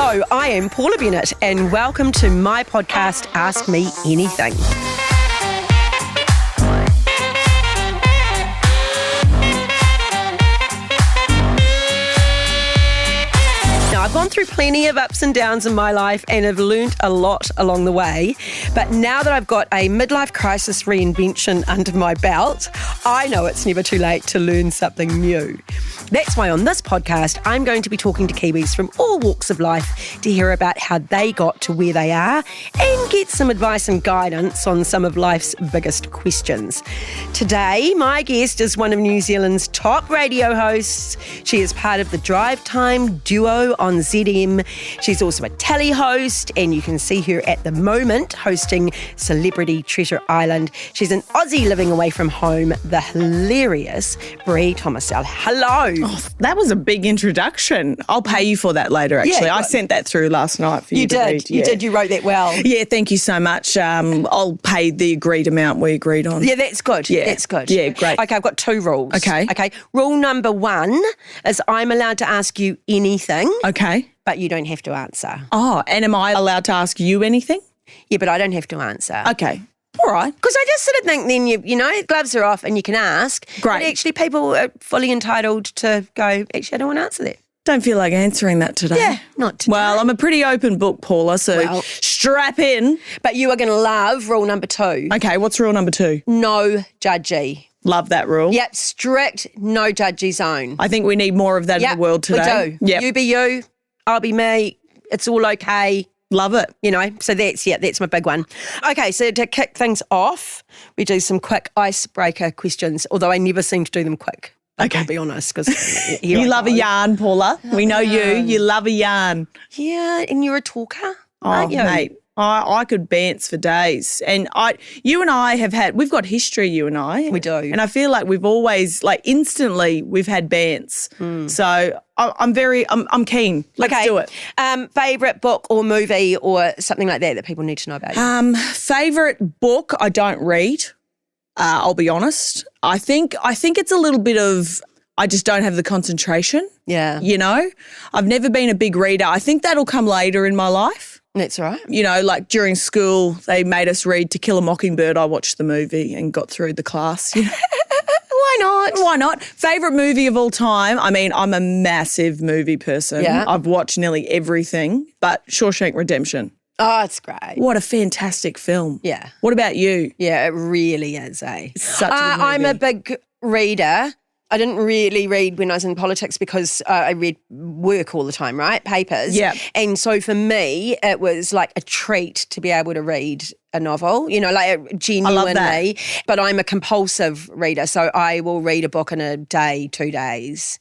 Hello, I am Paula Bennett and welcome to my podcast, Ask Me Anything. Now, I've gone through plenty of ups and downs in my life and have learnt a lot along the way. But now that I've got a midlife crisis reinvention under my belt, I know it's never too late to learn something new. That's why on this podcast, I'm going to be talking to Kiwis from all walks of life to hear about how they got to where they are and get some advice and guidance on some of life's biggest questions. Today, my guest is one of New Zealand's top radio hosts. She is part of the Drive Time duo on ZM. She's also a telly host, and you can see her at the moment hosting Celebrity Treasure Island. She's an Aussie living away from home, the hilarious Bree Tomasel. Hello. Oh, that was a big introduction. I'll pay you for that later, actually. I sent that through last night for you to read. You did. You wrote that well. Yeah, thank you so much. I'll pay the agreed amount we agreed on. Yeah, that's good. Yeah. That's good. Yeah, great. Okay, I've got two rules. Okay. Rule number one is I'm allowed to ask you anything. Okay. But you don't have to answer. Oh, and am I allowed to ask you anything? Yeah, but I don't have to answer. Okay. All right. Because I just sort of think then, you know, gloves are off and you can ask. Great. But actually people are fully entitled to go, actually, I don't want to answer that. Don't feel like answering that today. Yeah, not today. Well, I'm a pretty open book, Paula, so strap in. But you are going to love rule number 2. Okay, what's rule number 2? No judgy. Love that rule. Yep, strict no judgy zone. I think we need more of that in the world today. We do. Yep. You be you, I'll be me. It's all okay. Love it. You know, so that's my big one. Okay, so to kick things off, we do some quick icebreaker questions, although I never seem to do them quick. Okay. I'll be honest, because you love a yarn, Paula. We know you. You love a yarn. Yeah, and you're a talker, Oh, aren't you? mate. I could bants for days. And you and I we've got history, you and I. We do. And I feel like we've always, instantly, we've had bants. So I'm keen. Let's do it. Favourite book or movie or something like that people need to know about you? Favourite book, I don't read. I'll be honest. I think it's a little bit of, I just don't have the concentration. Yeah. You know, I've never been a big reader. I think that'll come later in my life. That's right. You know, like during school, they made us read To Kill a Mockingbird. I watched the movie and got through the class. You know? Why not? Why not? Favourite movie of all time? I mean, I'm a massive movie person. Yeah. I've watched nearly everything, but Shawshank Redemption. Oh, it's great. What a fantastic film. Yeah. What about you? Yeah, it really is, Such a good movie. I'm a big reader. I didn't really read when I was in politics because I read work all the time, right? Papers. Yeah. And so for me, it was like a treat to be able to read a novel, you know, like genuinely. I love that. But I'm a compulsive reader, so I will read a book in a day, 2 days.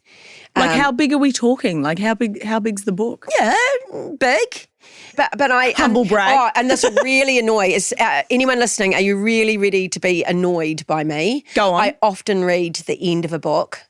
Like how big are we talking? Like how big's the book? Yeah, big. But I humble brag. Oh, and this will really annoy is anyone listening. Are you really ready to be annoyed by me? Go on. I often read the end of a book,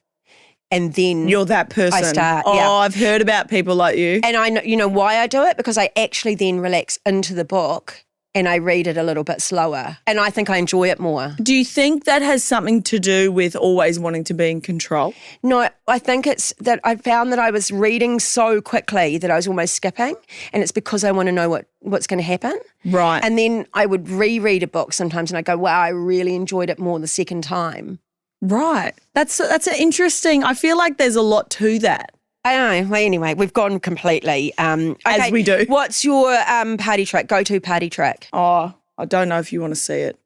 and then You're that person. I start. Oh, yeah. I've heard about people like you. And I know, you know why I do it? Because I actually then relax into the book and I read it a little bit slower, and I think I enjoy it more. Do you think that has something to do with always wanting to be in control? No, I think it's that I found that I was reading so quickly that I was almost skipping, and it's because I want to know what's going to happen. Right. And then I would reread a book sometimes and I go, wow, I really enjoyed it more the second time. Right. That's an interesting, I feel like there's a lot to that. I know. Well, anyway, we've gone completely. Okay, As we do. What's your party trick, go-to party trick? Oh, I don't know if you want to see it.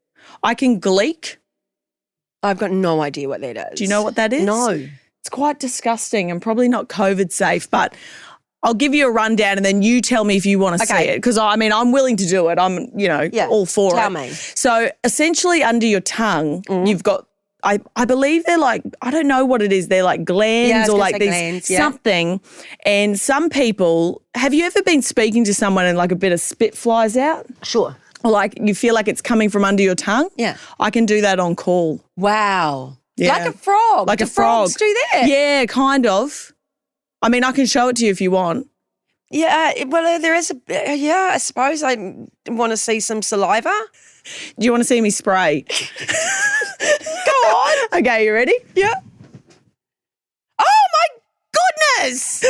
I can gleek. I've got no idea what that is. Do you know what that is? No. It's quite disgusting and probably not COVID safe, but I'll give you a rundown and then you tell me if you want to see it. Because, I mean, I'm willing to do it. I'm, all for it. Tell me. So essentially under your tongue, you've got, I believe they're like, I don't know what it is. They're like glands or like these glands, something. And some people, have you ever been speaking to someone and like a bit of spit flies out? Sure. Or like you feel like it's coming from under your tongue? Yeah. I can do that on call. Wow. Yeah. Like a frog. Like do a frog. Frogs do that? Yeah, kind of. I mean, I can show it to you if you want. Yeah, well, there is I suppose I want to see some saliva. Do you want to see me spray? Go on. Okay, you ready? Yeah. Oh, my Yes.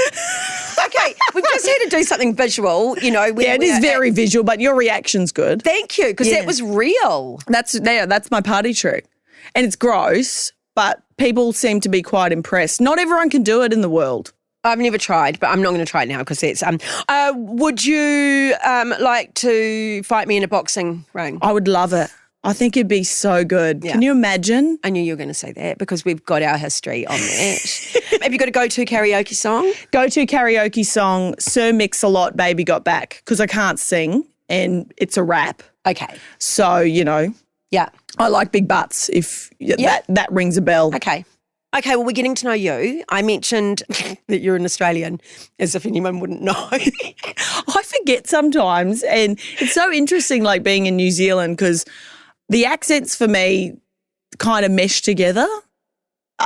Okay, we've just had to do something visual, you know. It is very visual, but your reaction's good. Thank you, because that was real. That's my party trick. And it's gross, but people seem to be quite impressed. Not everyone can do it in the world. I've never tried, but I'm not going to try it now because it's. Would you like to fight me in a boxing ring? I would love it. I think it'd be so good. Yeah. Can you imagine? I knew you were going to say that because we've got our history on that. Have you got a go-to karaoke song? Go-to karaoke song, Sir Mix-a-Lot, Baby Got Back, because I can't sing and it's a rap. Okay. So, you know. Yeah. I like big butts if that rings a bell. Okay. Okay, well, we're getting to know you. I mentioned that you're an Australian, as if anyone wouldn't know. I forget sometimes, and it's so interesting, like, being in New Zealand because the accents for me kind of mesh together.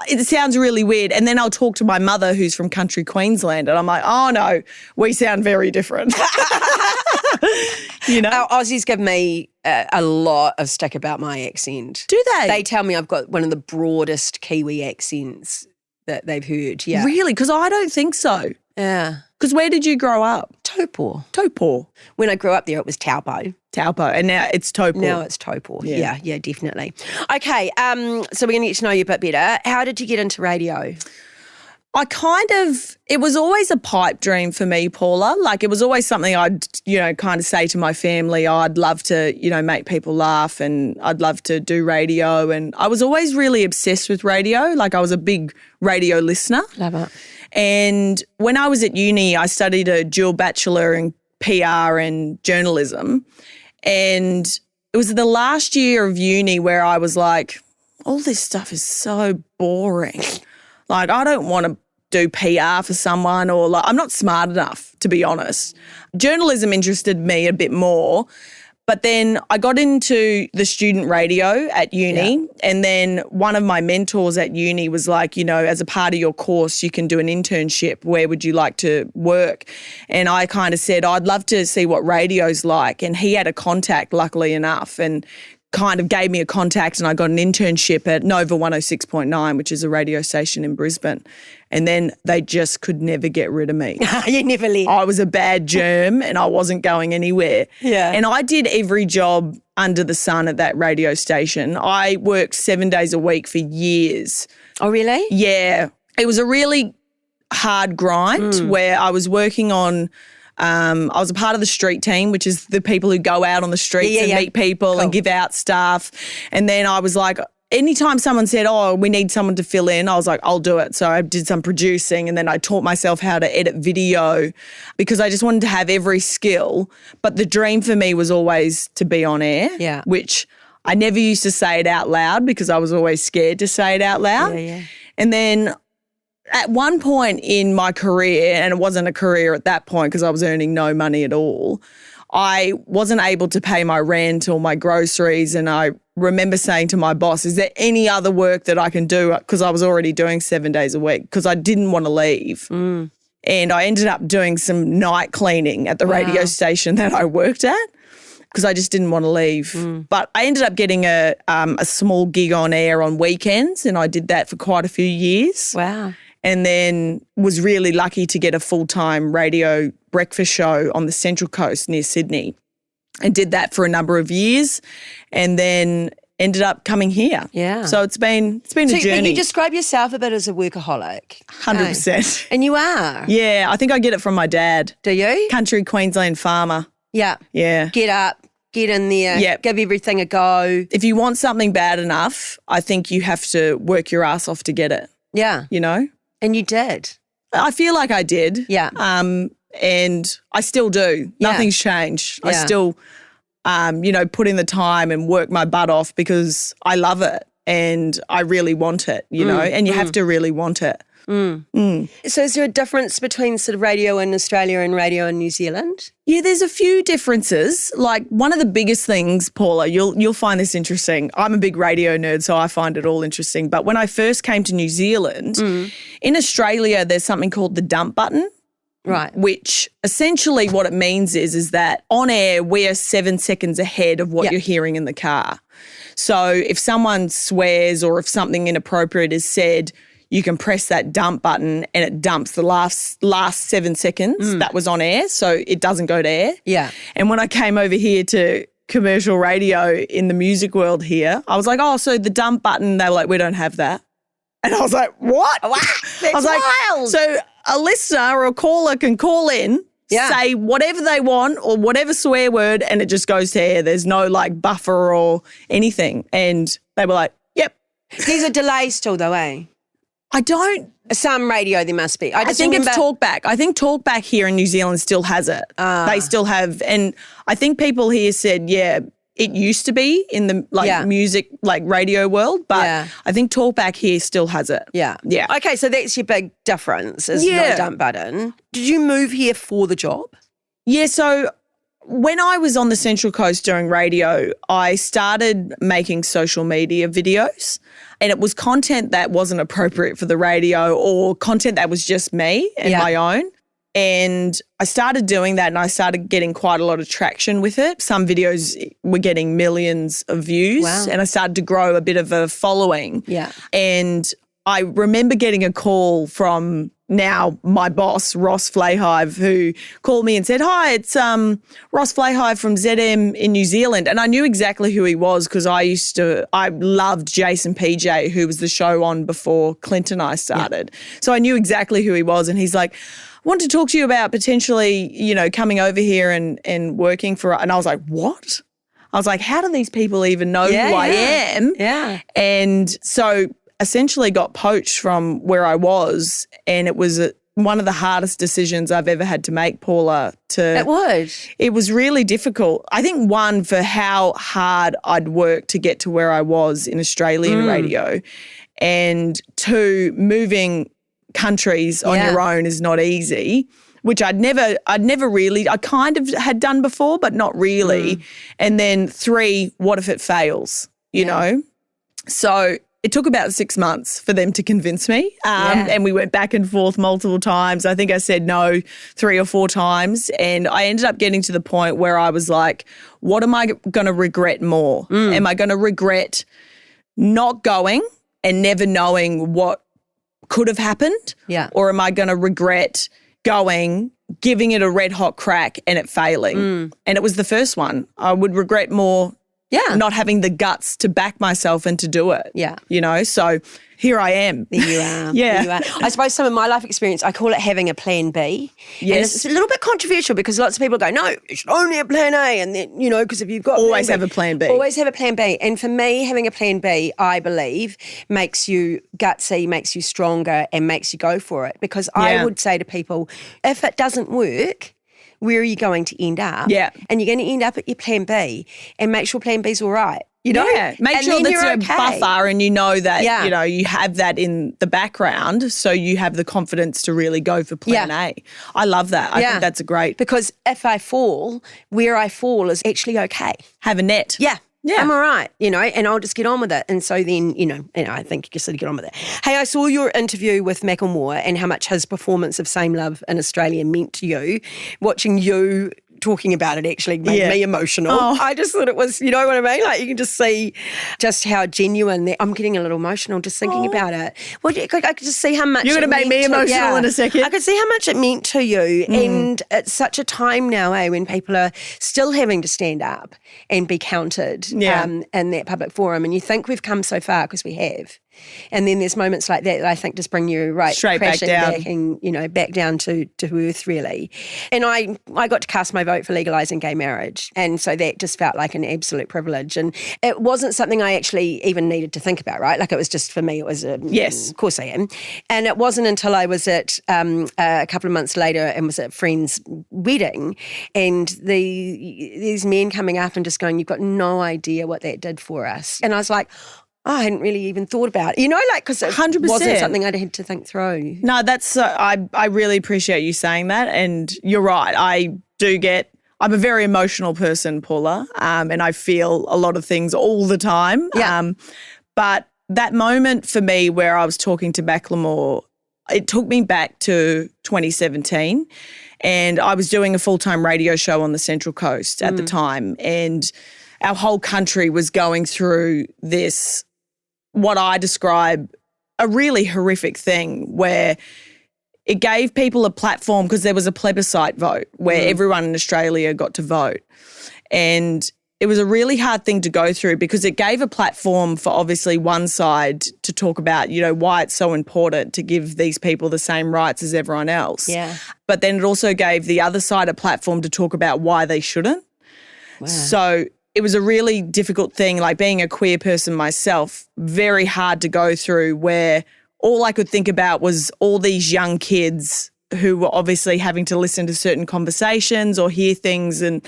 It sounds really weird. And then I'll talk to my mother who's from country Queensland and I'm like, oh, no, we sound very different. You know? Our Aussies give me a lot of stick about my accent. Do they? They tell me I've got one of the broadest Kiwi accents that they've heard, yeah. Really? Because I don't think so. Yeah. Because where did you grow up? Taupo. When I grew up there, it was Taupo. And now it's Taupo. Now it's Taupo. Yeah, definitely. Okay, so we're going to get to know you a bit better. How did you get into radio? It was always a pipe dream for me, Paula. Like, it was always something I'd, kind of say to my family, I'd love to, make people laugh and I'd love to do radio. And I was always really obsessed with radio. Like, I was a big radio listener. Love it. And when I was at uni, I studied a dual bachelor in PR and journalism. And it was the last year of uni where I was like, all this stuff is so boring. Like, I don't want to do PR for someone or I'm not smart enough, to be honest. Journalism interested me a bit more. But then I got into the student radio at uni and then one of my mentors at uni was like, as a part of your course, you can do an internship. Where would you like to work? And I kind of said, I'd love to see what radio's like. And he had a contact, luckily enough, and kind of gave me a contact and I got an internship at Nova 106.9, which is a radio station in Brisbane. And then they just could never get rid of me. You never left. I was a bad germ and I wasn't going anywhere. Yeah. And I did every job under the sun at that radio station. I worked 7 days a week for years. Oh, really? Yeah. It was a really hard grind where I was working on I was a part of the street team, which is the people who go out on the streets and meet people and give out stuff. And then I was like, anytime someone said, oh, we need someone to fill in, I was like, I'll do it. So I did some producing and then I taught myself how to edit video because I just wanted to have every skill. But the dream for me was always to be on air, which I never used to say it out loud because I was always scared to say it out loud. And then at one point in my career, and it wasn't a career at that point because I was earning no money at all, I wasn't able to pay my rent or my groceries. And I remember saying to my boss, is there any other work that I can do? Because I was already doing 7 days a week because I didn't want to leave. And I ended up doing some night cleaning at the radio station that I worked at because I just didn't want to leave. But I ended up getting a small gig on air on weekends and I did that for quite a few years. Wow. And then was really lucky to get a full-time radio breakfast show on the Central Coast near Sydney and did that for a number of years and then ended up coming here. Yeah. So it's been a journey. But you describe yourself a bit as a workaholic. 100%. And you are. Yeah, I think I get it from my dad. Do you? Country Queensland farmer. Yeah. Yeah. Get up, get in there, give everything a go. If you want something bad enough, I think you have to work your ass off to get it. Yeah. And you did. I feel like I did. Yeah. And I still do. Nothing's changed. I still, put in the time and work my butt off because I love it and I really want it, and you have to really want it. So is there a difference between sort of radio in Australia and radio in New Zealand? Yeah, there's a few differences. Like one of the biggest things, Paula, you'll find this interesting. I'm a big radio nerd, so I find it all interesting. But when I first came to New Zealand, in Australia, there's something called the dump button. Right. Which essentially what it means is that on air, we are 7 seconds ahead of what you're hearing in the car. So if someone swears or if something inappropriate is said, you can press that dump button and it dumps the last 7 seconds that was on air, so it doesn't go to air. Yeah. And when I came over here to commercial radio in the music world here, I was like, oh, so the dump button, they were like, we don't have that. And I was like, what? Wow, I was that's like, wild. so a listener or a caller can call in, say whatever they want or whatever swear word, and it just goes to air. There's no like buffer or anything. And they were like, yep. There's a delay still though, eh? I don't. Some radio there must be. I think it's Talkback. I think Talkback here in New Zealand still has it. They still have. And I think people here said, yeah, it used to be in the music, like radio world, but I think Talkback here still has it. Yeah. Yeah. Okay, so that's your big difference is no dump button. Did you move here for the job? Yeah, so when I was on the Central Coast doing radio, I started making social media videos, and it was content that wasn't appropriate for the radio or content that was just me and my own. And I started doing that and I started getting quite a lot of traction with it. Some videos were getting millions of views and I started to grow a bit of a following. Yeah. And I remember getting a call from now my boss, Ross Flayhive, who called me and said, hi, it's Ross Flayhive from ZM in New Zealand. And I knew exactly who he was because I loved Jason PJ, who was the show on before Clint and I started. Yeah. So I knew exactly who he was. And he's like, I want to talk to you about potentially, coming over here and working for, and I was like, what? I was like, how do these people even know who I am? Yeah. And so essentially got poached from where I was, and it was one of the hardest decisions I've ever had to make, Paula. It was really difficult. I think one, for how hard I'd worked to get to where I was in Australian radio, and two, moving countries on your own is not easy, which I'd never really, I kind of had done before, but not really. And then three, what if it fails, you know? So it took about 6 months for them to convince me. And we went back and forth multiple times. I think I said no 3 or 4 times. And I ended up getting to the point where I was like, what am I going to regret more? Am I going to regret not going and never knowing what could have happened? Yeah. Or am I going to regret going, giving it a red hot crack and it failing? And it was the first one. I would regret more not having the guts to back myself and to do it. Yeah. So here I am. There you are. Yeah. There you are. I suppose some of my life experience, I call it having a plan B. Yes. And it's a little bit controversial because lots of people go, no, you should only have plan A. And then, because if you've got always have a plan B. Always have a plan B. And for me, having a plan B, I believe, makes you gutsy, makes you stronger and makes you go for it. Because I would say to people, if it doesn't work, where are you going to end up? Yeah. And you're going to end up at your plan B and make sure plan B's all right. Yeah, make sure that's a buffer and you know that, you have that in the background so you have the confidence to really go for plan A. I love that. I think that's a great. Because if I fall, where I fall is actually okay. Have a net. Yeah. I'm all right, and I'll just get on with it. And so then, I think you just sort of get on with it. Hey, I saw your interview with Macklemore and how much his performance of Same Love in Australia meant to you. Watching you talking about it actually made me emotional. Oh. I just thought it was, you know what I mean? Like you can just see just how genuine I'm getting a little emotional just thinking about it. Well, I could just see how much you're going to make me emotional in a second. I could see how much it meant to you. And it's such a time now, when people are still having to stand up and be counted in that public forum. And you think we've come so far because we have. And then there's moments like that I think just bring you straight crashing back and back down to earth really. And I got to cast my vote for legalising gay marriage, and so that just felt like an absolute privilege. And it wasn't something I actually even needed to think about, right? Like it was just for me. It was yes, of course I am. And it wasn't until I was at a couple of months later and was at a friend's wedding, and these men coming up and just going, "You've got no idea what that did for us," and I was like, I hadn't really even thought about it, because it 100%. wasn't something I'd had to think through. No, that's, I really appreciate you saying that. And you're right. I'm a very emotional person, Paula, and I feel a lot of things all the time. Yeah. But that moment for me where I was talking to Macklemore, it took me back to 2017, and I was doing a full-time radio show on the Central Coast at the time, and our whole country was going through this, what I describe a really horrific thing where it gave people a platform because there was a plebiscite vote where everyone in Australia got to vote. And it was a really hard thing to go through because it gave a platform for obviously one side to talk about, why it's so important to give these people the same rights as everyone else. Yeah. But then it also gave the other side a platform to talk about why they shouldn't. Wow. So it was a really difficult thing, like being a queer person myself, very hard to go through where all I could think about was all these young kids who were obviously having to listen to certain conversations or hear things and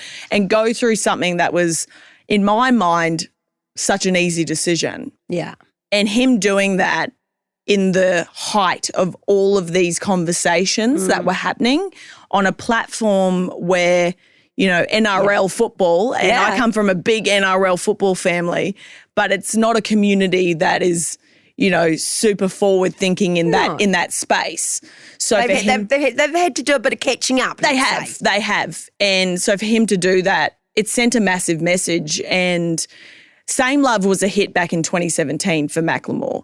go through something that was, in my mind, such an easy decision. Yeah. And him doing that in the height of all of these conversations that were happening on a platform where, NRL football, and I come from a big NRL football family, but it's not a community that is super forward thinking in that space. So they've had to do a bit of catching up. They have. And so for him to do that, it sent a massive message. And Same Love was a hit back in 2017 for Macklemore.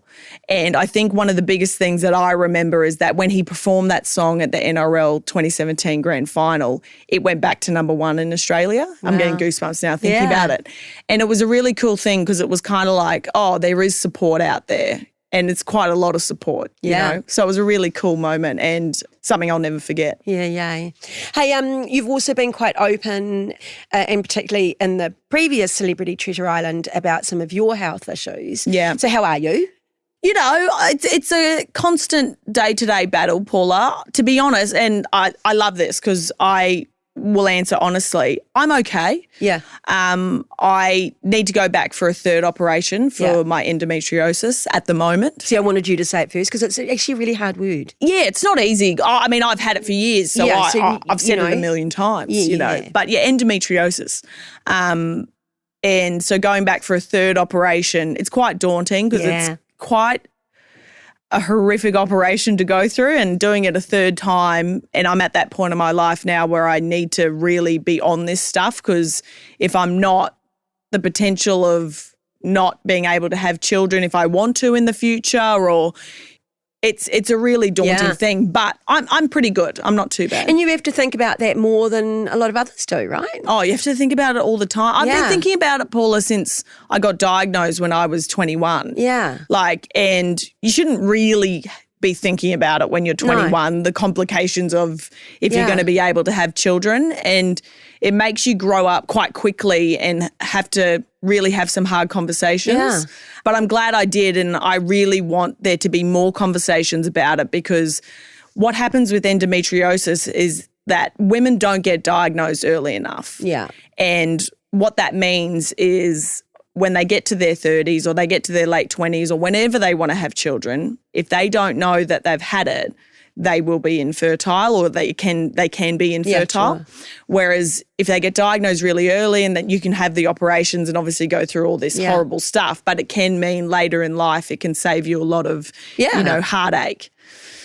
And I think one of the biggest things that I remember is that when he performed that song at the NRL 2017 Grand Final, it went back to number 1 in Australia. Wow. I'm getting goosebumps now thinking about it. And it was a really cool thing because it was kind of like, oh, there is support out there. And it's quite a lot of support, you know. So it was a really cool moment and something I'll never forget. Yeah. Hey, you've also been quite open, and particularly in the previous Celebrity Treasure Island, about some of your health issues. Yeah. So how are you? You know, it's a constant day-to-day battle, Paula, to be honest. And I love this because I will answer honestly. I'm okay. Yeah. I need to go back for a third operation for my endometriosis at the moment. See, I wanted you to say it first because it's actually a really hard word. Yeah, it's not easy. I mean, I've had it for years, so I've said it a million times, you know. But endometriosis. And so going back for a third operation, it's quite daunting because it's quite a horrific operation to go through, and doing it a third time. And I'm at that point in my life now where I need to really be on this stuff, because if I'm not, the potential of not being able to have children if I want to in the future, or it's a really daunting thing. But I'm pretty good. I'm not too bad. And you have to think about that more than a lot of others do, right? Oh, you have to think about it all the time. I've been thinking about it, Paula, since I got diagnosed when I was 21. Yeah. And you shouldn't really be thinking about it when you're 21, the complications of if you're going to be able to have children. And it makes you grow up quite quickly and have to really have some hard conversations. Yeah. But I'm glad I did, and I really want there to be more conversations about it, because what happens with endometriosis is that women don't get diagnosed early enough. Yeah. And what that means is when they get to their 30s or they get to their late 20s or whenever they want to have children, if they don't know that they've had it, they will be infertile, or they can be infertile. Yeah, sure. Whereas if they get diagnosed really early, and then you can have the operations and obviously go through all this horrible stuff, but it can mean later in life it can save you a lot of, heartache.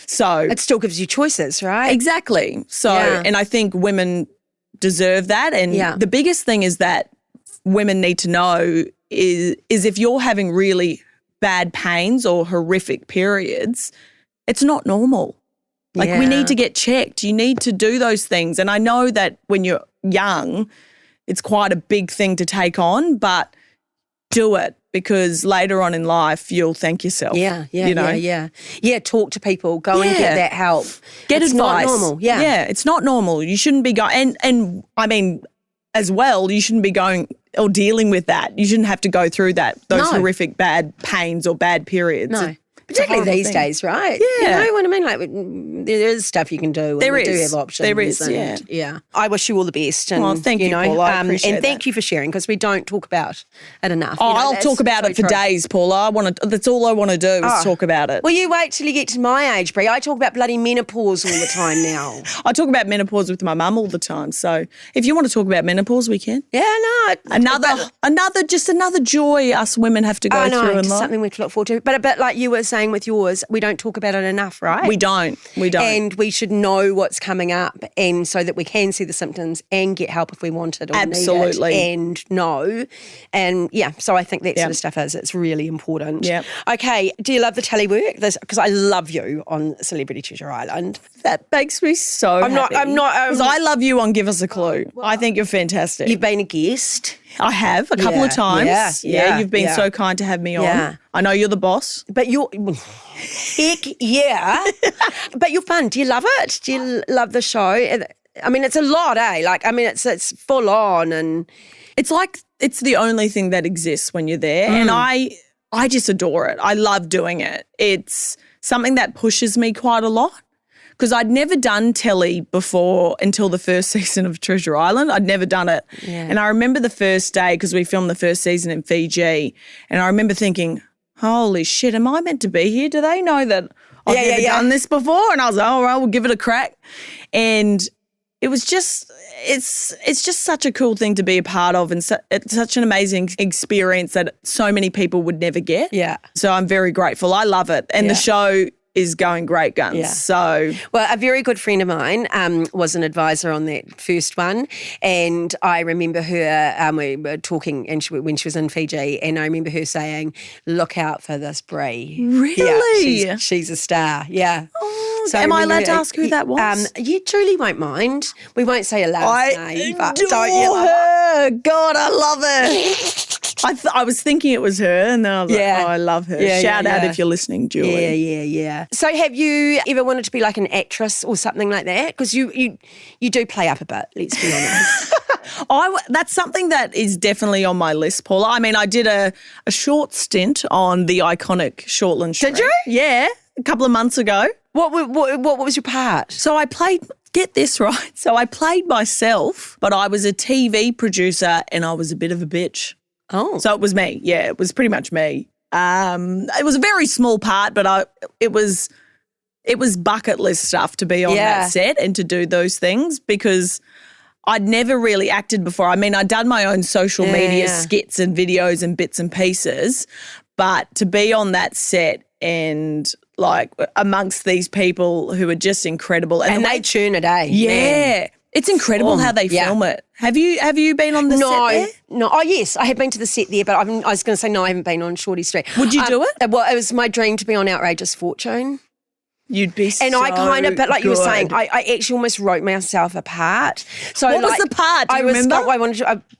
So it still gives you choices, right? Exactly. So, and I think women deserve that. And the biggest thing is that women need to know is if you're having really bad pains or horrific periods, it's not normal. Like, we need to get checked. You need to do those things. And I know that when you're young, it's quite a big thing to take on, but do it, because later on in life, you'll thank yourself. Yeah, talk to people. Go and get that help. Get it's advice. Not normal. Yeah, it's not normal. You shouldn't be going, and I mean, as well, you shouldn't be going or dealing with that. You shouldn't have to go through those horrific bad pains or bad periods. No. Particularly these days, right? Yeah. You know what I mean? Like, there is stuff you can do. There is. We do have options. There is, yeah. I wish you all the best. And, thank you, Paula. I appreciate and thank you for sharing, because we don't talk about it enough. Oh, I'll talk about it for days, Paula. That's all I want to do is talk about it. Well, you wait till you get to my age, Bree. I talk about bloody menopause all the time now. I talk about menopause with my mum all the time. So if you want to talk about menopause, we can. Yeah, no. Another joy us women have to go through in life. Something we can look forward to. But like you were saying, saying with yours, we don't talk about it enough, right? We don't. And we should know what's coming up, and so that we can see the symptoms and get help if we want it or Absolutely. need it and know. And so I think that sort of stuff it's really important. Yep. Okay, do you love the tele work? Because I love you on Celebrity Treasure Island. That makes me so happy. I'm not. Because I love you on Give Us a Clue. I think you're fantastic. You've been a guest. I have a couple of times. You've been so kind to have me on. Yeah. I know you're the boss. But heck yeah. But you're fun. Do you love it? Do you love the show? I mean, it's a lot, eh? Like, I mean, it's full on, and it's like it's the only thing that exists when you're there, and I just adore it. I love doing it. It's something that pushes me quite a lot. Because I'd never done telly before until the first season of Treasure Island. I'd never done it. Yeah. And I remember the first day, because we filmed the first season in Fiji, and I remember thinking, holy shit, am I meant to be here? Do they know that I've never done this before? And I was like, all right, we'll give it a crack. And it was just, it's just such a cool thing to be a part of, and it's such an amazing experience that so many people would never get. Yeah. So I'm very grateful. I love it. And the show is going great guns. Yeah. So, well, a very good friend of mine was an advisor on that first one, and I remember her. We were talking, and when she was in Fiji, and I remember her saying, "Look out for this Bree." Really? Yeah, she's a star. Yeah. Oh, so am I allowed to ask who that was? You truly won't mind. We won't say a last name, but don't you love her? God, I love her. I was thinking it was her, and then I was like, oh, I love her. Yeah, Shout out if you're listening, Julie. Yeah. So have you ever wanted to be like an actress or something like that? Because you do play up a bit, let's be honest. That's something that is definitely on my list, Paula. I mean, I did a short stint on the iconic Shortland Street. Did you? Yeah, a couple of months ago. What was your part? So I played, get this right, so I played myself, but I was a TV producer and I was a bit of a bitch. Oh. So it was me. Yeah, it was pretty much me. It was a very small part, but it was bucket list stuff to be on that set and to do those things, because I'd never really acted before. I mean, I'd done my own social media skits and videos and bits and pieces, but to be on that set and like amongst these people who are just incredible. And they tune it, eh? Yeah. Man. It's incredible how they film it. Have you been on the set there? No. Oh, yes, I have been to the set there, but I was going to say no, I haven't been on Shorty Street. Would you do it? Well, it was my dream to be on Outrageous Fortune. You'd be so And I kind of, but like you were good. saying, I actually almost wrote myself a part. So what was the part? Do you remember? I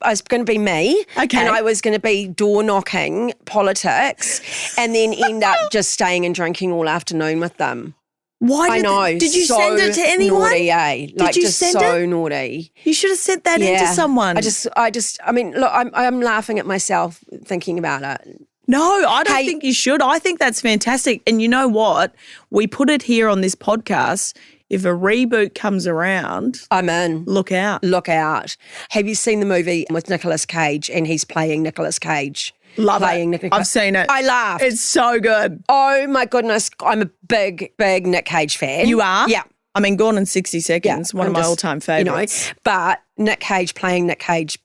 was going to be me. Okay. And I was going to be door knocking politics and then end up just staying and drinking all afternoon with them. Why I know. Did you so send it to anyone? Naughty, eh? Like, did you just send so it? naughty. You should have sent that into someone. I mean, look, I'm laughing at myself thinking about it. No, I don't think you should. I think that's fantastic. And you know what? We put it here on this podcast. If a reboot comes around, I'm in. Look out. Look out. Have you seen the movie with Nicolas Cage and he's playing Nicolas Cage? Love it. I've seen it. I laughed. It's so good. Oh, my goodness. I'm a big, big Nick Cage fan. You are? Yeah. I mean, Gone in 60 Seconds, one of my all-time favourites. You know, but Nick Cage playing Nick Cage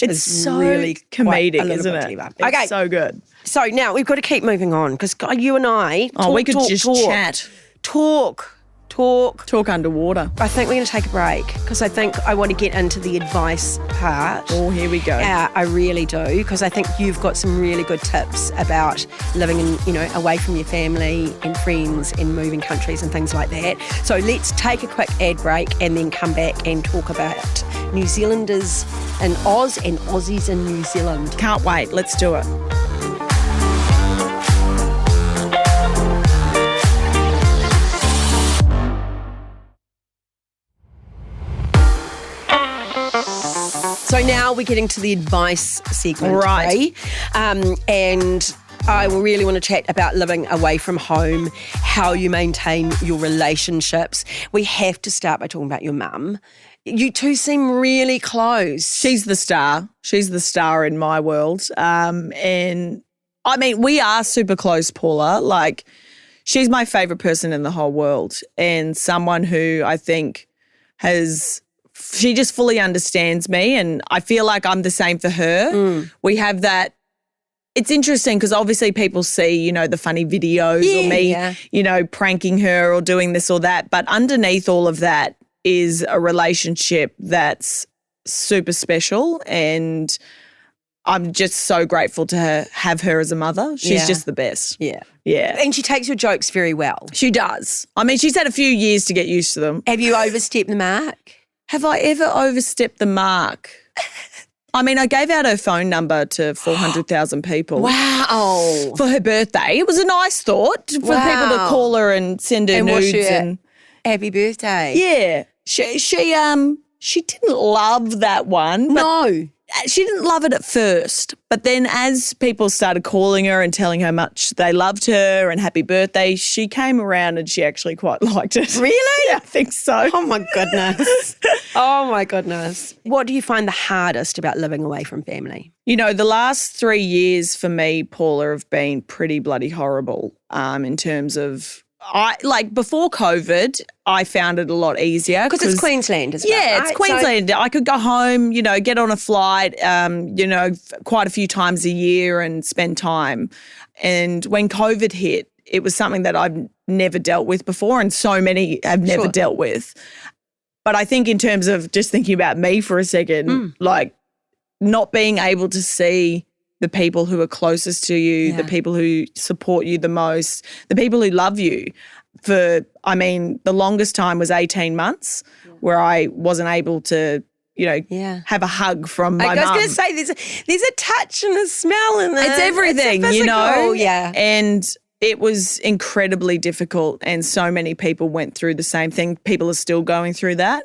it's is so really comedic, isn't it? Clever. It's so good. So now we've got to keep moving on because you and I we could just chat. Talk underwater. I think we're going to take a break because I think I want to get into the advice part. Oh, here we go. I really do, because I think you've got some really good tips about living in, away from your family and friends and moving countries and things like that. So let's take a quick ad break and then come back and talk about New Zealanders in Oz and Aussies in New Zealand. Can't wait. Let's do it. So now we're getting to the advice segment, right? And I really want to chat about living away from home, how you maintain your relationships. We have to start by talking about your mum. You two seem really close. She's the star. She's the star in my world. And I mean, we are super close, Paula. Like, she's my favourite person in the whole world, and someone who I think she just fully understands me, and I feel like I'm the same for her. We have that it's interesting because obviously people see, the funny videos or me, pranking her or doing this or that. But underneath all of that is a relationship that's super special, and I'm just so grateful to have her as a mother. She's just the best. Yeah. Yeah. And she takes your jokes very well. She does. I mean, she's had a few years to get used to them. Have you overstepped the mark? Have I ever overstepped the mark? I mean, I gave out her phone number to 400,000 people. Wow. For her birthday. It was a nice thought for people to call her and send her nudes. And happy birthday. Yeah. She didn't love that one. No. She didn't love it at first, but then as people started calling her and telling her how much they loved her and happy birthday, she came around and she actually quite liked it. Really? Yeah, I think so. Oh, my goodness. Oh, my goodness. What do you find the hardest about living away from family? The last 3 years for me, Paula, have been pretty bloody horrible in terms of before COVID, I found it a lot easier. Because it's Queensland as well, yeah, right? It's Queensland. I could go home, get on a flight, quite a few times a year and spend time. And when COVID hit, it was something that I've never dealt with before, and so many have never dealt with. But I think in terms of just thinking about me for a second, not being able to see the people who are closest to you, the people who support you the most, the people who love you the longest time was 18 months where I wasn't able to, have a hug from my mum. I was going to say there's a touch and a smell in there. It's everything, Yeah. And it was incredibly difficult, and so many people went through the same thing. People are still going through that,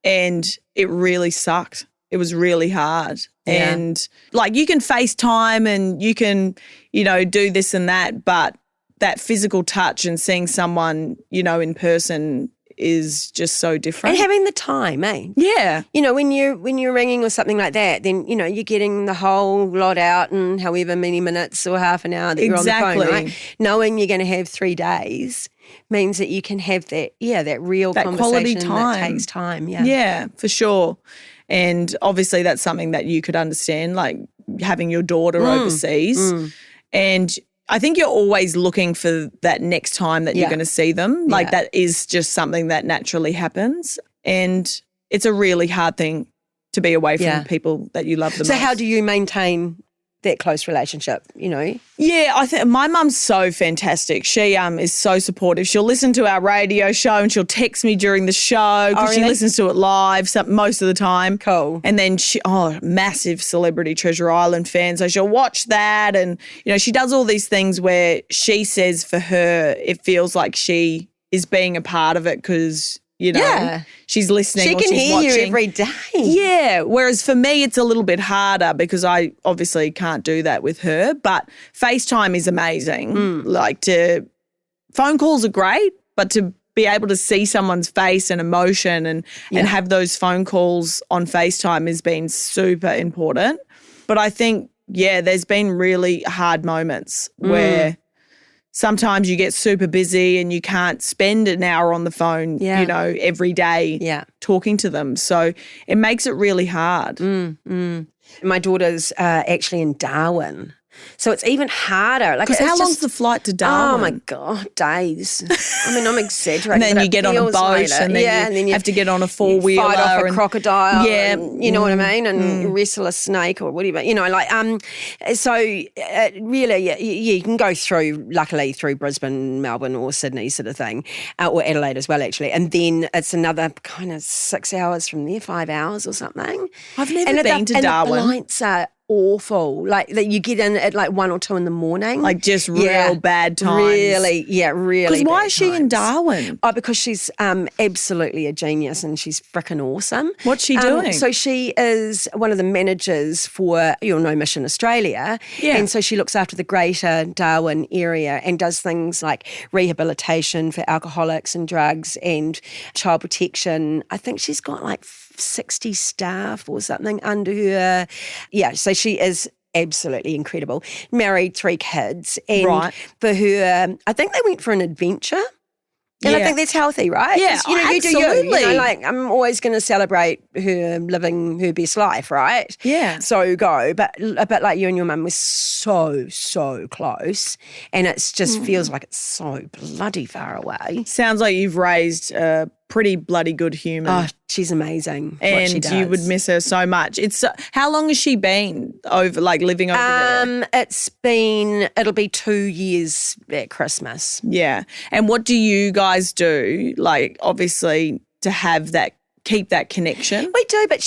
and it really sucked. It was really hard. Yeah. And you can FaceTime and you can, do this and that, but that physical touch and seeing someone, in person is just so different. And having the time, eh? Yeah. When you're ringing or something like that, then, you're getting the whole lot out in however many minutes or half an hour that you're on the phone, right? Knowing you're going to have 3 days means that you can have that real that conversation quality time. That takes time, yeah. Yeah, for sure. And obviously that's something that you could understand, like having your daughter overseas. And I think you're always looking for that next time that you're going to see them. That is just something that naturally happens. And it's a really hard thing to be away from people that you love the most. So how do you maintain that close relationship, Yeah, I think my mum's so fantastic. She is so supportive. She'll listen to our radio show and she'll text me during the show because she listens to it live most of the time. Cool. And then massive Celebrity Treasure Island fan, so she'll watch that, and she does all these things where she says for her it feels like she is being a part of it because she's listening. She can hear you every day. Yeah, whereas for me it's a little bit harder because I obviously can't do that with her, but FaceTime is amazing. Phone calls are great, but to be able to see someone's face and emotion and have those phone calls on FaceTime has been super important. But I think, there's been really hard moments where sometimes you get super busy and you can't spend an hour on the phone, every day talking to them. So it makes it really hard. My daughter's actually in Darwin. So it's even harder. Because how long's the flight to Darwin? Oh, my God, days. I'm exaggerating. And then you get on a boat and then you have to get on a four-wheeler. Fight off a crocodile. Yeah. And, you know what I mean? And wrestle a snake or whatever. Really, you can go luckily through Brisbane, Melbourne or Sydney sort of thing, or Adelaide as well, actually. And then it's another kind of 6 hours from there, 5 hours or something. I've never been to Darwin. And the flights are awful. That you get in at 1 or 2 in the morning. Just real bad times. Really. Because why is she in Darwin? Oh, because she's absolutely a genius and she's freaking awesome. What's she doing? So she is one of the managers for, Mission Australia. Yeah. And so she looks after the greater Darwin area and does things like rehabilitation for alcoholics and drugs and child protection. I think she's got 60 staff or something under her. Yeah, so she is absolutely incredible. Married, 3 kids. And for her, I think they went for an adventure. And I think that's healthy, right? Yeah, you do you. absolutely. Like I'm always going to celebrate her living her best life, right? Yeah. So go. But a bit like you and your mum was so close, and it just feels like it's so bloody far away. Sounds like you've raised a pretty bloody good human. Oh, she's amazing. And what she does. you would miss her so much. How long has she been living over there? It'll be 2 years at Christmas. Yeah. And what do you guys do, like, obviously, to have keep that connection? We do, but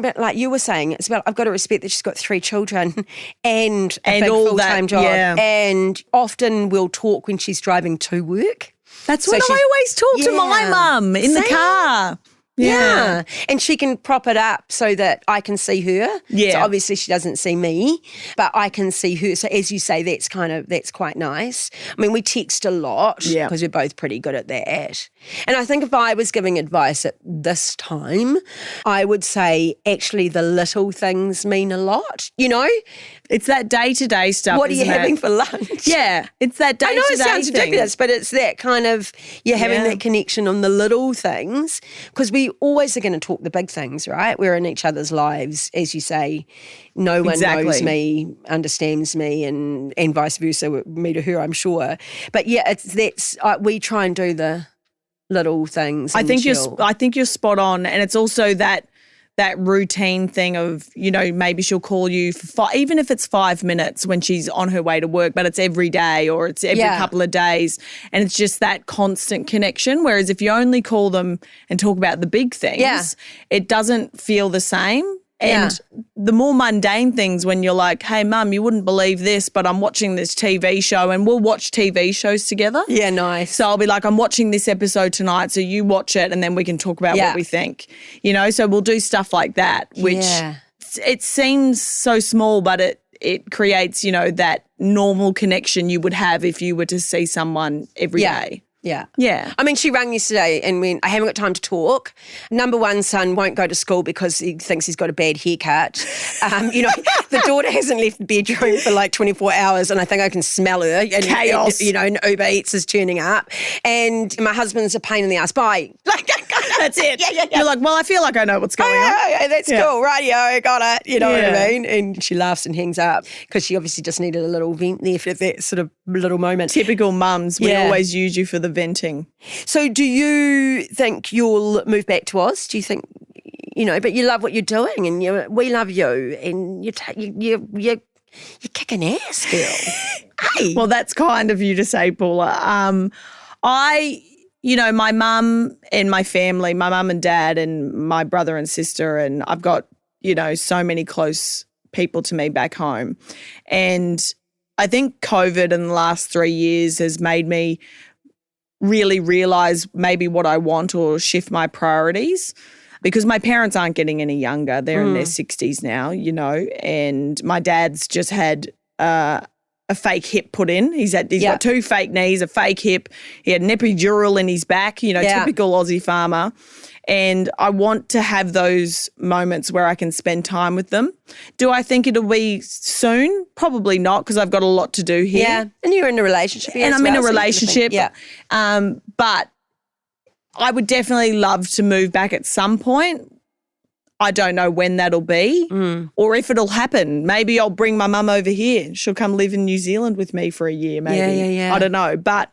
but like you were saying, it's about, I've got to respect that she's got 3 children and a big all full-time that, job. yeah. And often we'll talk when she's driving to work. That's what I always talk to my mum in the car. Yeah. And she can prop it up so that I can see her. Yeah. So obviously she doesn't see me, but I can see her. So as you say, that's quite nice. I mean, we text a lot because we're both pretty good at that. And I think if I was giving advice at this time, I would say actually the little things mean a lot, It's that day-to-day stuff. What are you having for lunch? Yeah, it's that day-to-day I know it sounds thing. ridiculous, but it's that kind of, you're having that connection on the little things, because we always are going to talk the big things, right? We're in each other's lives, as you say. No one knows me, understands me, and vice versa, me to her, I'm sure. But yeah, we try and do the little things. I think you're spot on, and it's also that routine thing of, maybe she'll call you for even if it's 5 minutes when she's on her way to work, but it's every day or it's every couple of days, and it's just that constant connection. Whereas if you only call them and talk about the big things, it doesn't feel the same. And the more mundane things, when you're like, hey, Mum, you wouldn't believe this, but I'm watching this TV show, and we'll watch TV shows together. Yeah, nice. So I'll be like, I'm watching this episode tonight, so you watch it, and then we can talk about what we think. So we'll do stuff like that, which it seems so small, but it creates, that normal connection you would have if you were to see someone every day. Yeah. Yeah. I mean, she rang yesterday and went, I haven't got time to talk. Number one son won't go to school because he thinks he's got a bad haircut. The daughter hasn't left the bedroom for like 24 hours and I think I can smell her. And, chaos. And Uber Eats is turning up. And my husband's a pain in the ass. Bye. That's it. Yeah. You're like, well, I feel like I know what's going on. Yeah, that's cool. Radio, got it. You know what I mean? And she laughs and hangs up because she obviously just needed a little vent there for that sort of little moment. Typical mums. We always use you for the venting. So do you think you'll move back to Oz? Do you think, but you love what you're doing and we love you and you're kicking ass, girl. Hey. Well, that's kind of you to say, Paula. My mum and my family, my mum and dad and my brother and sister, and I've got, so many close people to me back home. And I think COVID in the last 3 years has made me really realise maybe what I want or shift my priorities, because my parents aren't getting any younger. They're in their 60s now, and my dad's just had a fake hip put in. He's got 2 fake knees, a fake hip. He had an epidural in his back, typical Aussie farmer. And I want to have those moments where I can spend time with them. Do I think it'll be soon? Probably not, because I've got a lot to do here. Yeah, and you're in a relationship. And I'm in a relationship. Yeah. But I would definitely love to move back at some point. I don't know when that'll be or if it'll happen. Maybe I'll bring my mum over here. She'll come live in New Zealand with me for a year maybe. Yeah. I don't know. But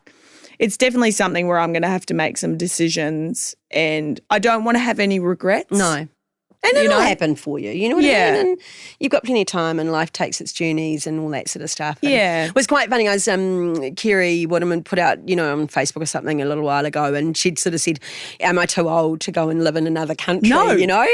it's definitely something where I'm going to have to make some decisions, and I don't want to have any regrets. No. And it'll happen for you, you know what I mean? And you've got plenty of time and life takes its journeys and all that sort of stuff. And it was quite funny. I was, Kerry Woodman put out, on Facebook or something a little while ago, and she'd sort of said, am I too old to go and live in another country, No.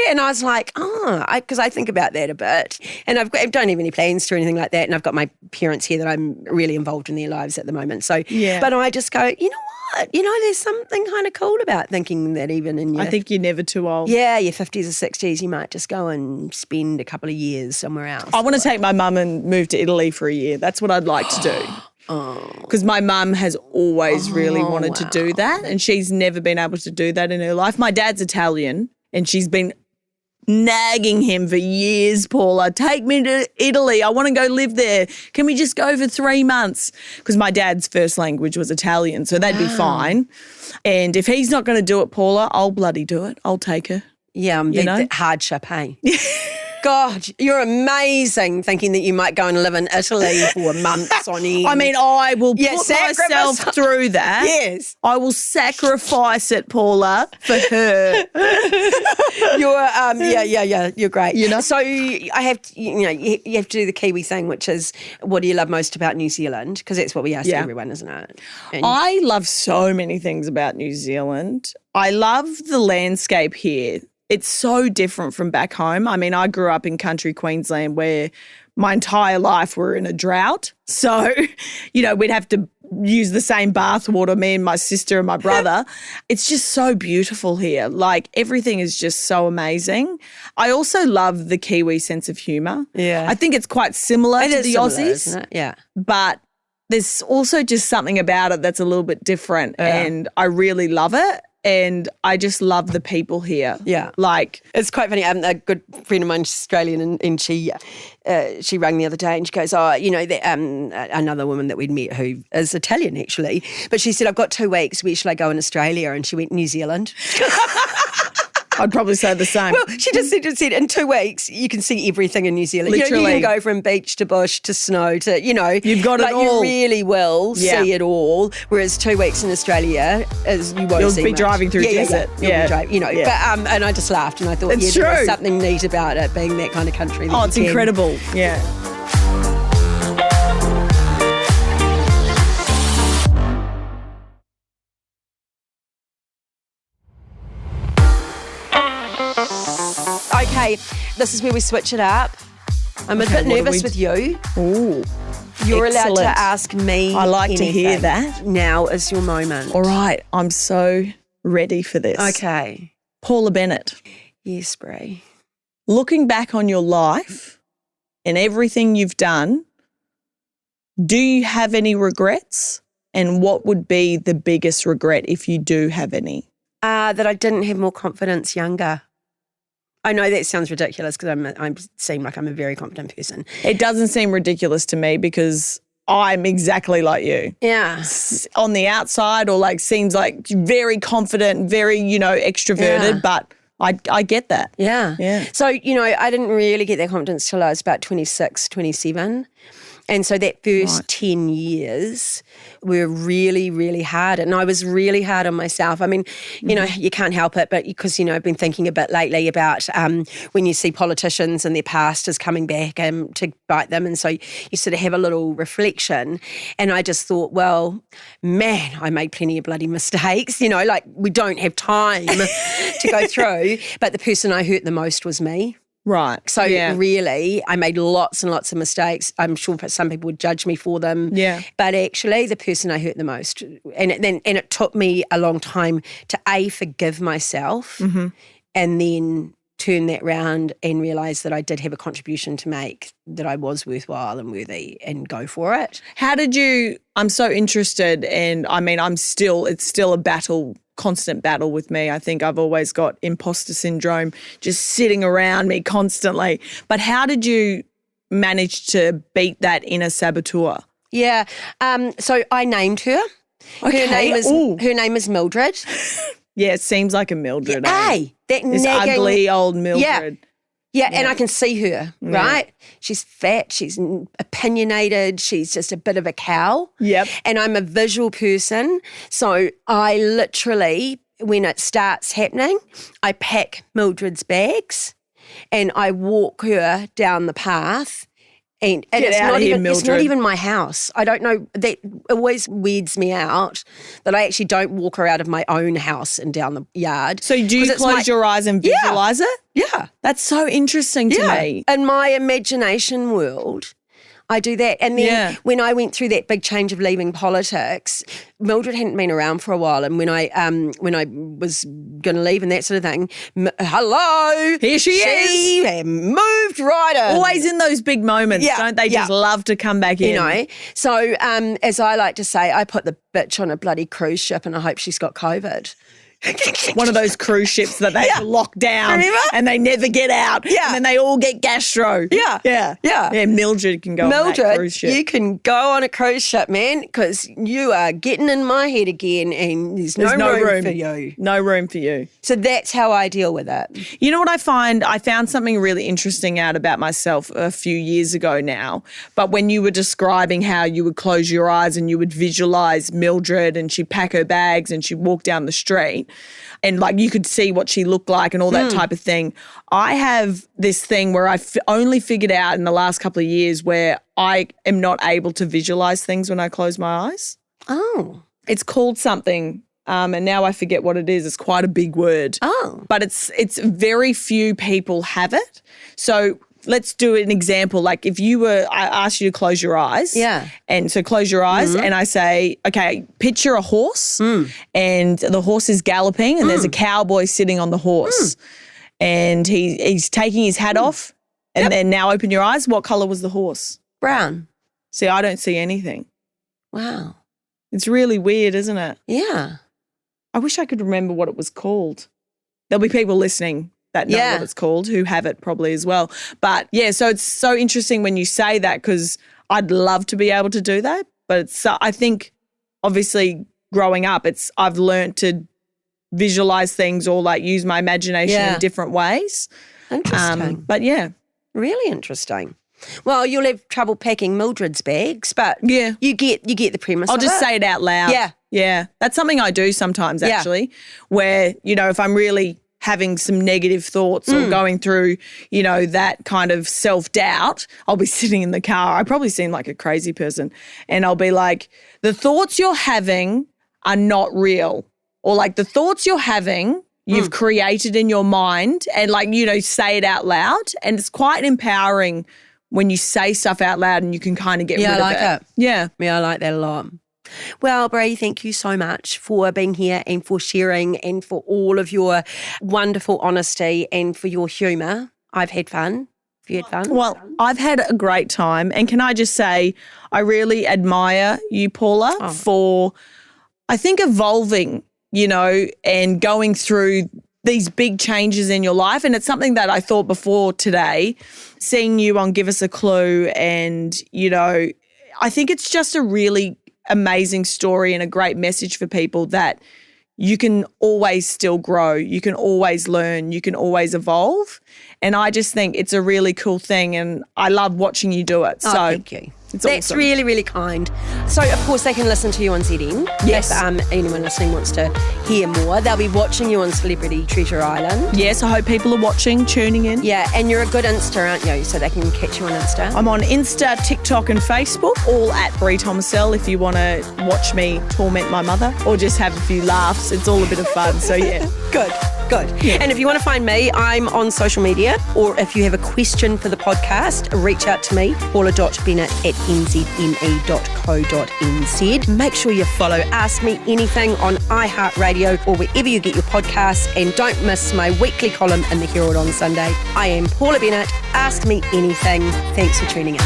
And I was like, because I think about that a bit. And I don't have any plans to or anything like that. And I've got my parents here that I'm really involved in their lives at the moment. So, but I just go, you know what? There's something kind of cool about thinking that even in your... I think you're never too old. Yeah, your 50s or 60s, you might just go and spend a couple of years somewhere else. I want to take my mum and move to Italy for a year. That's what I'd like to do. Because my mum has always really wanted to do that, and she's never been able to do that in her life. My dad's Italian, and she's been nagging him for years, Paula, take me to Italy. I want to go live there. Can we just go for 3 months? Because my dad's first language was Italian, so that'd be fine. And if he's not going to do it, Paula, I'll bloody do it. I'll take her. Yeah, the hardship, hey? God, you're amazing thinking that you might go and live in Italy for months on end. I mean, I will put myself through that. Yes. I will sacrifice it, Paula, for her. You're great. You know? So I have to, you have to do the Kiwi thing, which is, what do you love most about New Zealand? Because that's what we ask everyone, isn't it? And I love so many things about New Zealand. I love the landscape here. It's so different from back home. I mean, I grew up in country Queensland where my entire life we're in a drought. So, we'd have to use the same bathwater, me and my sister and my brother. It's just so beautiful here. Like, everything is just so amazing. I also love the Kiwi sense of humour. Yeah. I think it's quite similar to the Aussies. Isn't it? Yeah. But there's also just something about it that's a little bit different and I really love it. And I just love the people here. Yeah. Like, it's quite funny. A good friend of mine, she's Australian, and she rang the other day and she goes, another woman that we'd met who is Italian actually, but she said, I've got 2 weeks. Where should I go in Australia? And she went, New Zealand. I'd probably say the same. Well, she just said in 2 weeks you can see everything in New Zealand. Literally. You can go from beach to bush to snow to, You've got it all. You really will see it all. Whereas 2 weeks in Australia is you won't see You'll be much. driving through desert. You'll be driving, But and I just laughed and I thought, it's there true. was something neat about it being that kind of country. Oh, it's incredible. Yeah. Okay, this is where we switch it up. I'm a bit nervous with you. Ooh. You're allowed excellent. to ask me. I like to hear anything. that. Now is your moment. All right. I'm so ready for this. Okay. Paula Bennett, Yes, Bree. looking back on your life and everything you've done, do you have any regrets? And what would be the biggest regret if you do have any? That I didn't have more confidence younger. I know that sounds ridiculous because I seem like I'm a very confident person. It doesn't seem ridiculous to me because I'm exactly like you. Yeah. On the outside, or like seems like very confident, very, extroverted, but I get that. Yeah. Yeah. So, I didn't really get that confidence till I was about 26, 27. And so that first 10 years were really, really hard. And I was really hard on myself. I mean, you can't help it, but because, I've been thinking a bit lately about when you see politicians and their past is coming back to bite them. And so you sort of have a little reflection. And I just thought, well, man, I made plenty of bloody mistakes. Like we don't have time to go through. But the person I hurt the most was me. Right. So really, I made lots and lots of mistakes. I'm sure some people would judge me for them. Yeah. But actually, the person I hurt the most, and it took me a long time to forgive myself, and then turn that round and realise that I did have a contribution to make, that I was worthwhile and worthy, and go for it. How did you? I'm so interested, and I mean, it's still a battle. Constant battle with me. I think I've always got imposter syndrome just sitting around me constantly. But how did you manage to beat that inner saboteur? Yeah. So I named her. Okay. Her name is Mildred. Yeah, it seems like a Mildred. Hey, that this nagging, ugly old Mildred. Yeah, and I can see her, right? She's fat, she's opinionated, she's just a bit of a cow. Yep. And I'm a visual person, so I literally, when it starts happening, I pack Mildred's bags and I walk her down the path. And it's not even my house. I don't know, that always weirds me out that I actually don't walk her out of my own house and down the yard. So do you close your eyes and visualise it? Yeah. That's so interesting to me. In my imagination world, I do that. And then when I went through that big change of leaving politics, Mildred hadn't been around for a while. And when I was going to leave and that sort of thing, hello, here she is. She moved right in. Always in those big moments, don't they? Just love to come back in. So as I like to say, I put the bitch on a bloody cruise ship and I hope she's got COVID. one of those cruise ships that they lock down. Remember? And they never get out. Yeah. And then they all get gastro. Yeah. Yeah, Mildred can go on that cruise ship. You can go on a cruise ship, man, because you are getting in my head again and there's no room for you. No room for you. So that's how I deal with it. You know what I find? I found something really interesting out about myself a few years ago now. But when you were describing how you would close your eyes and you would visualise Mildred and she'd pack her bags and she'd walk down the street and like you could see what she looked like and all that type of thing. I have this thing where I've only figured out in the last couple of years where I am not able to visualise things when I close my eyes. Oh. It's called something. And now I forget what it is. It's quite a big word. Oh. But it's very few people have it. So let's do an example. Like if I asked you to close your eyes. Yeah. And so close your eyes and I say, okay, picture a horse and the horse is galloping and there's a cowboy sitting on the horse and he's taking his hat off and then now open your eyes. What colour was the horse? Brown. See, I don't see anything. Wow. It's really weird, isn't it? Yeah. I wish I could remember what it was called. There'll be people listening that know what it's called who have it probably as well. But yeah, so it's so interesting when you say that because I'd love to be able to do that. But I think obviously growing up, I've learned to visualize things or like use my imagination in different ways. Interesting. But yeah. Really interesting. Well, you'll have trouble packing Mildred's bags, but you get the premise. I'll just say it out loud. Yeah. Yeah. That's something I do sometimes actually, where, if I'm really having some negative thoughts or going through, that kind of self-doubt, I'll be sitting in the car. I probably seem like a crazy person. And I'll be like, the thoughts you're having are not real. Or like the thoughts you're having, you've created in your mind and like, say it out loud. And it's quite empowering when you say stuff out loud and you can kind of get rid of it. Yeah, I like it. Yeah. Yeah, I like that a lot. Well, Bree, thank you so much for being here and for sharing and for all of your wonderful honesty and for your humour. I've had fun. Have you had fun? Well, I've had a great time. And can I just say, I really admire you, Paula, for, I think, evolving, and going through these big changes in your life. And it's something that I thought before today, seeing you on Give Us a Clue and, I think it's just a really amazing story and a great message for people that you can always still grow, you can always learn, you can always evolve. And I just think it's a really cool thing and I love watching you do it. So thank you. That's awesome. really, really kind. So, of course, they can listen to you on ZN. Yes. If anyone listening wants to hear more, they'll be watching you on Celebrity Treasure Island. Yes, I hope people are watching, tuning in. Yeah, and you're a good Insta, aren't you? So they can catch you on Insta. I'm on Insta, TikTok and Facebook, all at Bree Tomasel if you want to watch me torment my mother or just have a few laughs. It's all a bit of fun, so yeah. Good. Yeah. And if you want to find me, I'm on social media, or if you have a question for the podcast, reach out to me, paula.bennett@nzme.co.nz. Make sure you follow Ask Me Anything on iHeartRadio or wherever you get your podcasts, and don't miss my weekly column in the Herald on Sunday. I am Paula Bennett. Ask Me Anything. Thanks for tuning in.